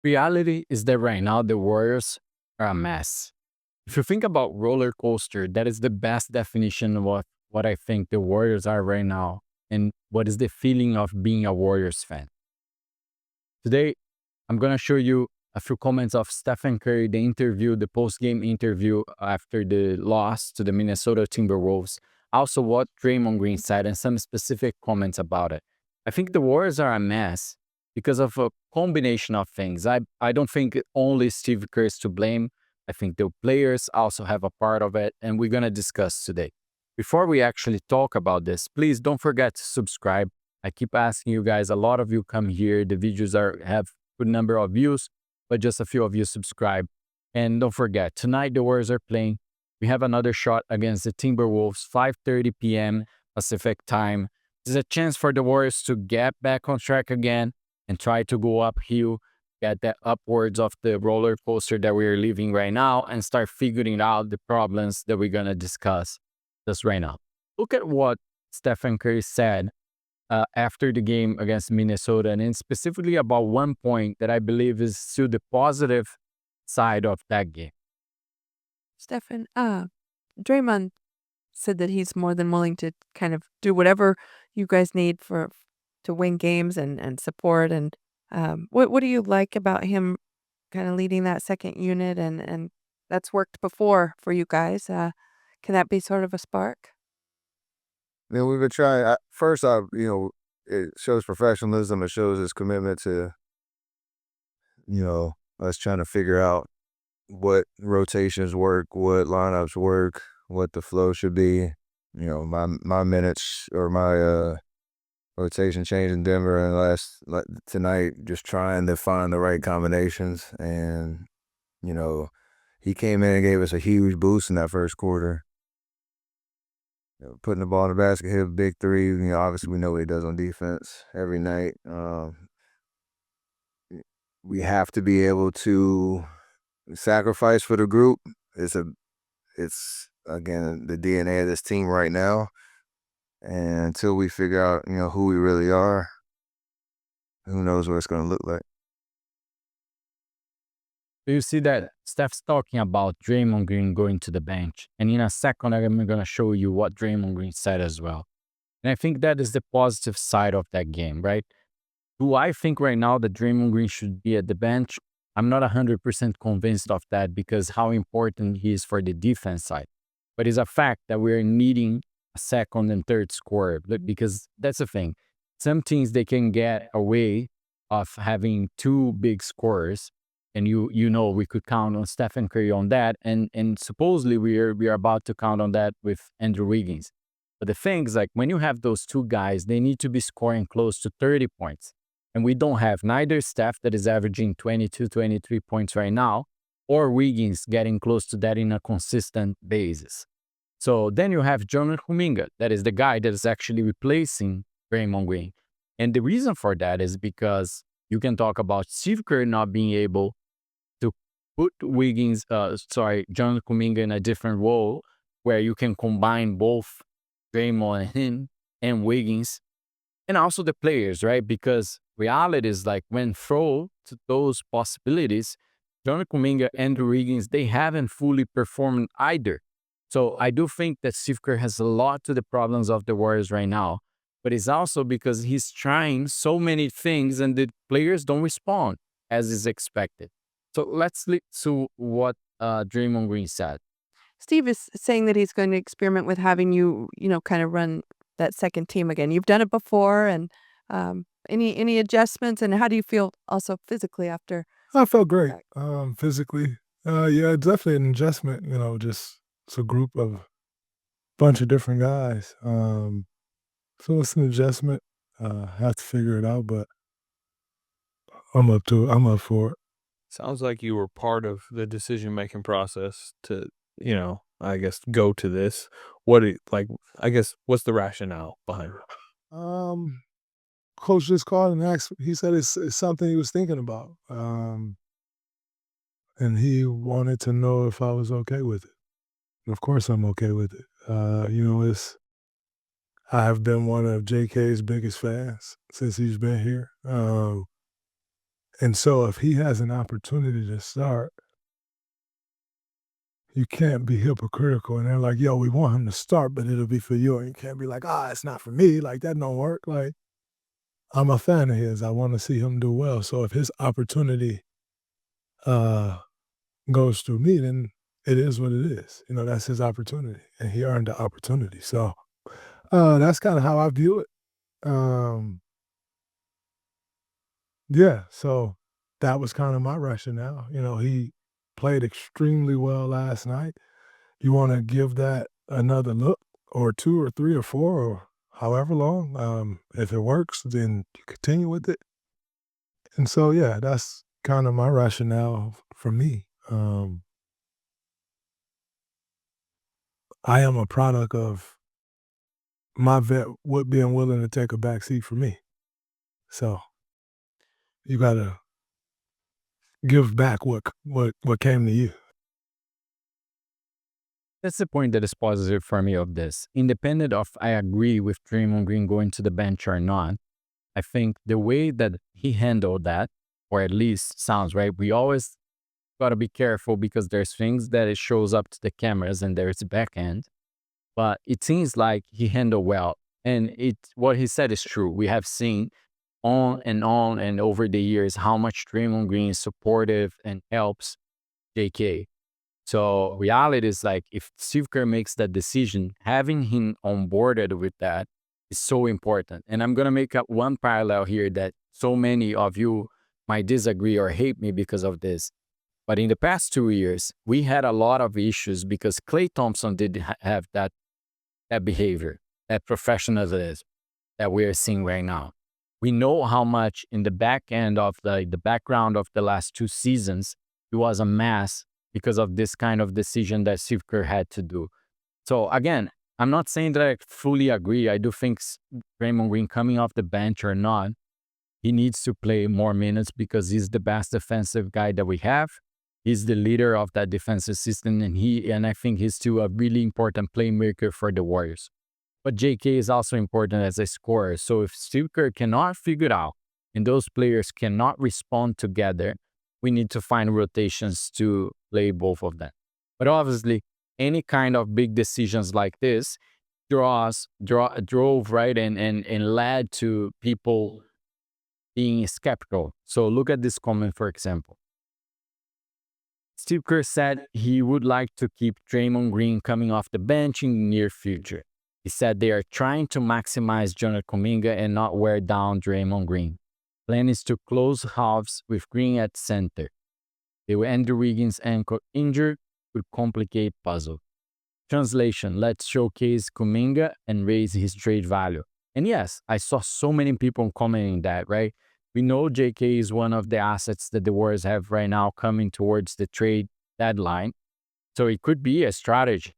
Reality is that right now the Warriors are a mess. If you think about roller coaster, that is the best definition of what I think the Warriors are right now and what is the feeling of being a Warriors fan. Today, I'm going to show you a few comments of Stephen Curry, the interview, the post-game interview after the loss to the Minnesota Timberwolves. Also, what Draymond Green said and some specific comments about it. I think the Warriors are a mess because of a combination of things. I don't think only Steve Kerr is to blame. I think the players also have a part of it, and we're going to discuss today. Before we actually talk about this, please don't forget to subscribe. I keep asking you guys, a lot of you come here, the videos have good number of views, but just a few of you subscribe. And don't forget, tonight the Warriors are playing. We have another shot against the Timberwolves, 5:30 p.m. Pacific time. There's a chance for the Warriors to get back on track again and try to go uphill, get that upwards of the roller coaster that we're living right now and start figuring out the problems that we're going to discuss just right now. Look at what Stephen Curry said after the game against Minnesota, and specifically about one point that I believe is to the positive side of that game. Stefan, Draymond said that he's more than willing to kind of do whatever you guys need to win games and support. And what do you like about him kind of leading that second unit and that's worked before for you guys? Can that be sort of a spark? We've been trying. First off, it shows professionalism. It shows his commitment to, us trying to figure out what rotations work, what lineups work, what the flow should be. My minutes or my rotation change in Denver and tonight, just trying to find the right combinations. And he came in and gave us a huge boost in that first quarter. Putting the ball in the basket, hit a big three. Obviously we know what he does on defense every night. We have to be able to sacrifice for the group. It's again the DNA of this team right now. And until we figure out, who we really are, who knows what it's going to look like. Do you see that Steph's talking about Draymond Green going to the bench? And in a second, I'm going to show you what Draymond Green said as well. And I think that is the positive side of that game, right? Do I think right now that Draymond Green should be at the bench? I'm not 100% convinced of that because how important he is for the defense side. But it's a fact that we're needing a second and third scorer because that's the thing. Some teams, they can get away of having two big scorers. And we could count on Stephen Curry on that. And supposedly we are about to count on that with Andrew Wiggins. But the thing is, like, when you have those two guys, they need to be scoring close to 30 points. And we don't have neither Steph that is averaging 22, 23 points right now, or Wiggins getting close to that in a consistent basis. So then you have Jonathan Kuminga, that is the guy that is actually replacing Draymond Green. And the reason for that is because you can talk about Steve Kerr not being able to put Jonathan Kuminga in a different role where you can combine both Draymond and him and Wiggins and also the players, right? Because reality is like when thrown to those possibilities, Jonathan Kuminga and Andrew Wiggins, they haven't fully performed either. So I do think that Steve Kerr has a lot to the problems of the Warriors right now, but it's also because he's trying so many things and the players don't respond as is expected. So let's listen to what Draymond Green said. Steve is saying that he's going to experiment with having you, kind of run that second team again. You've done it before, and any adjustments, and how do you feel also physically after? I felt great. Physically, yeah, definitely an adjustment. Just it's a group of bunch of different guys. So it's an adjustment. Have to figure it out, but I'm up to it. I'm up for it. Sounds like you were part of the decision-making process to, I guess, go to this. What's the rationale behind it? Coach just called and asked. He said it's something he was thinking about, and he wanted to know if I was okay with it. Of course, I'm okay with it. I have been one of JK's biggest fans since he's been here. And so if he has an opportunity to start, you can't be hypocritical. And they're like, yo, we want him to start, but it'll be for you. And you can't be like, it's not for me. Like, that don't work. Like, I'm a fan of his. I want to see him do well. So if his opportunity goes through me, then it is what it is. You know, that's his opportunity. And he earned the opportunity. So that's kind of how I view it. Yeah, so that was kind of my rationale. You know, he played extremely well last night. You want to give that another look or two or three or four or however long. If it works, then you continue with it. And so, yeah, that's kind of my rationale for me. I am a product of my vet being willing to take a back seat for me. So you got to give back what came to you. That's the point that is positive for me of this. Independent of I agree with Draymond Green going to the bench or not, I think the way that he handled that, or at least sounds right, we always got to be careful because there's things that it shows up to the cameras and there's back end. But it seems like he handled well. And what he said is true. We have seen on and over the years how much Draymond Green is supportive and helps JK. So reality is like if Steve Kerr makes that decision, having him onboarded with that is so important. And I'm gonna make up one parallel here that so many of you might disagree or hate me because of this. But in the past 2 years, we had a lot of issues because Klay Thompson did have that behavior, that professionalism that we are seeing right now. We know how much in the back end of the background of the last 2 seasons, it was a mess because of this kind of decision that Steve Kerr had to do. So again, I'm not saying that I fully agree. I do think Draymond Green coming off the bench or not, he needs to play more minutes because he's the best defensive guy that we have. He's the leader of that defensive system, and I think he's still a really important playmaker for the Warriors. But JK is also important as a scorer. So if Steve Kerr cannot figure it out and those players cannot respond together, we need to find rotations to play both of them. But obviously, any kind of big decisions like this drove right and led to people being skeptical. So look at this comment, for example. Steve Kerr said he would like to keep Draymond Green coming off the bench in the near future. He said they are trying to maximize Jonathan Kuminga and not wear down Draymond Green. Plan is to close halves with Green at center. The Andrew Wiggins ankle injury could complicate puzzle. Translation, let's showcase Kuminga and raise his trade value. And yes, I saw so many people commenting that, right? We know JK is one of the assets that the Warriors have right now coming towards the trade deadline. So it could be a strategy.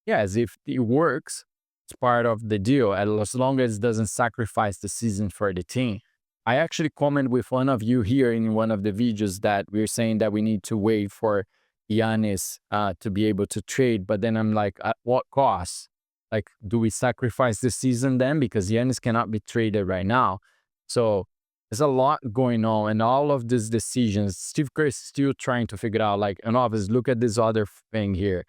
Yes, if it works, it's part of the deal, as long as it doesn't sacrifice the season for the team. I actually comment with one of you here in one of the videos that we're saying that we need to wait for Giannis to be able to trade. But then I'm like, at what cost? Like, do we sacrifice the season then? Because Giannis cannot be traded right now. So there's a lot going on, and all of these decisions, Steve Kerr is still trying to figure out, like, and obviously, look at this other thing here.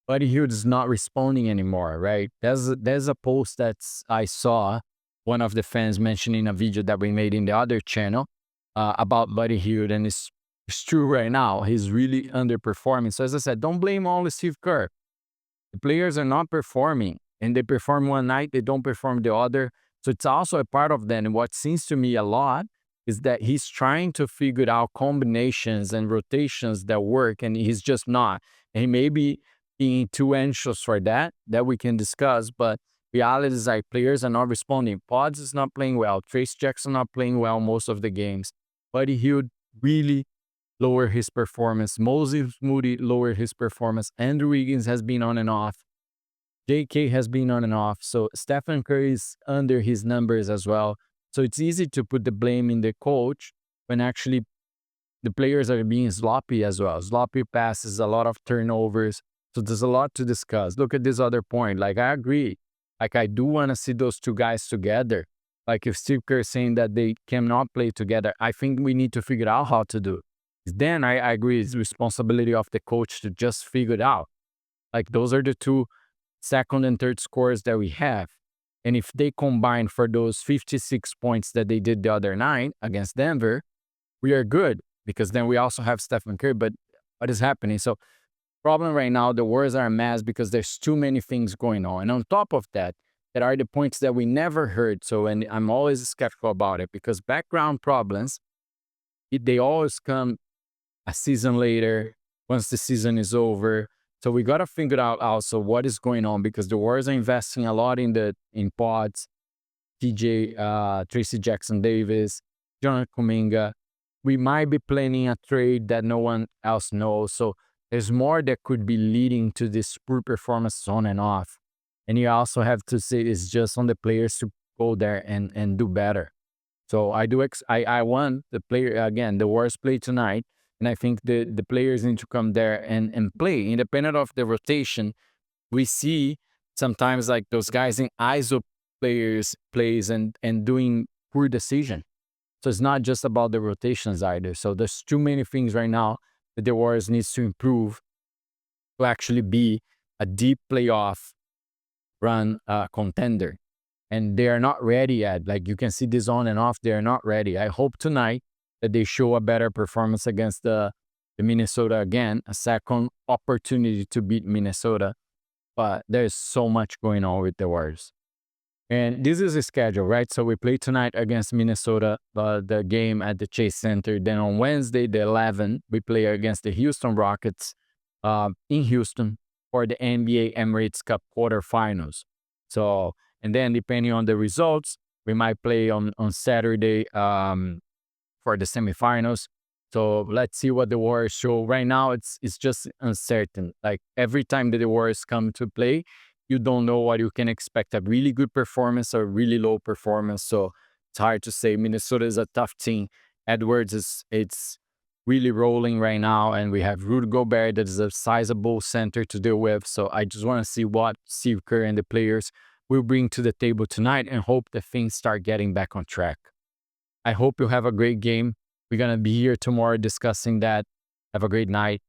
Buddy Hield is not responding anymore, right? There's a post that I saw one of the fans mentioning a video that we made in the other channel about Buddy Hield, and it's true right now. He's really underperforming. So as I said, don't blame only Steve Kerr. The players are not performing, and they perform one night, they don't perform the other. So it's also a part of that. And what seems to me a lot is that he's trying to figure out combinations and rotations that work, and he's just not. And he may be being too anxious for that we can discuss, but reality is like players are not responding. Pods is not playing well. Trace Jackson not playing well most of the games. Buddy Hield really lower his performance. Moses Moody lowered his performance. Andrew Wiggins has been on and off. JK has been on and off. So Stephen Curry is under his numbers as well. So it's easy to put the blame in the coach when actually the players are being sloppy as well. Sloppy passes, a lot of turnovers. So there's a lot to discuss. Look at this other point. Like, I agree. Like, I do want to see those two guys together. Like if Steve Kerr is saying that they cannot play together, I think we need to figure out how to do it. Then I agree it's responsibility of the coach to just figure it out. Like those are the two second and third scores that we have. And if they combine for those 56 points that they did the other night against Denver, we are good, because then we also have Stephen Curry. But what is happening? So problem right now, the Warriors are a mess because there's too many things going on. And on top of that, there are the points that we never heard. So, and I'm always skeptical about it because background problems, they always come a season later, once the season is over. So we got to figure out also what is going on, because the Warriors are investing a lot in pods, Tracy Jackson Davis, Jonathan Kuminga. We might be planning a trade that no one else knows. So there's more that could be leading to this poor performance on and off. And you also have to say it's just on the players to go there and do better. So I want the player, again, the Warriors play tonight. And I think the players need to come there and play. Independent of the rotation, we see sometimes like those guys in ISO plays and doing poor decision. So it's not just about the rotations either. So there's too many things right now that the Warriors needs to improve to actually be a deep playoff run contender. And they are not ready yet. Like you can see this on and off, they are not ready. I hope tonight that they show a better performance against the Minnesota again, a second opportunity to beat Minnesota. But there's so much going on with the Warriors. And this is a schedule, right? So we play tonight against Minnesota, the game at the Chase Center. Then on Wednesday, the 11th, we play against the Houston Rockets in Houston for the NBA Emirates Cup quarterfinals. So, and then depending on the results, we might play on Saturday for the semifinals. So let's see what the Warriors show. Right now, it's just uncertain. Like every time that the Warriors come to play, you don't know what you can expect, a really good performance or really low performance. So it's hard to say. Minnesota is a tough team. Edwards it's really rolling right now. And we have Rudy Gobert that is a sizable center to deal with. So I just want to see what Steve Kerr and the players will bring to the table tonight and hope that things start getting back on track. I hope you have a great game. We're going to be here tomorrow discussing that. Have a great night.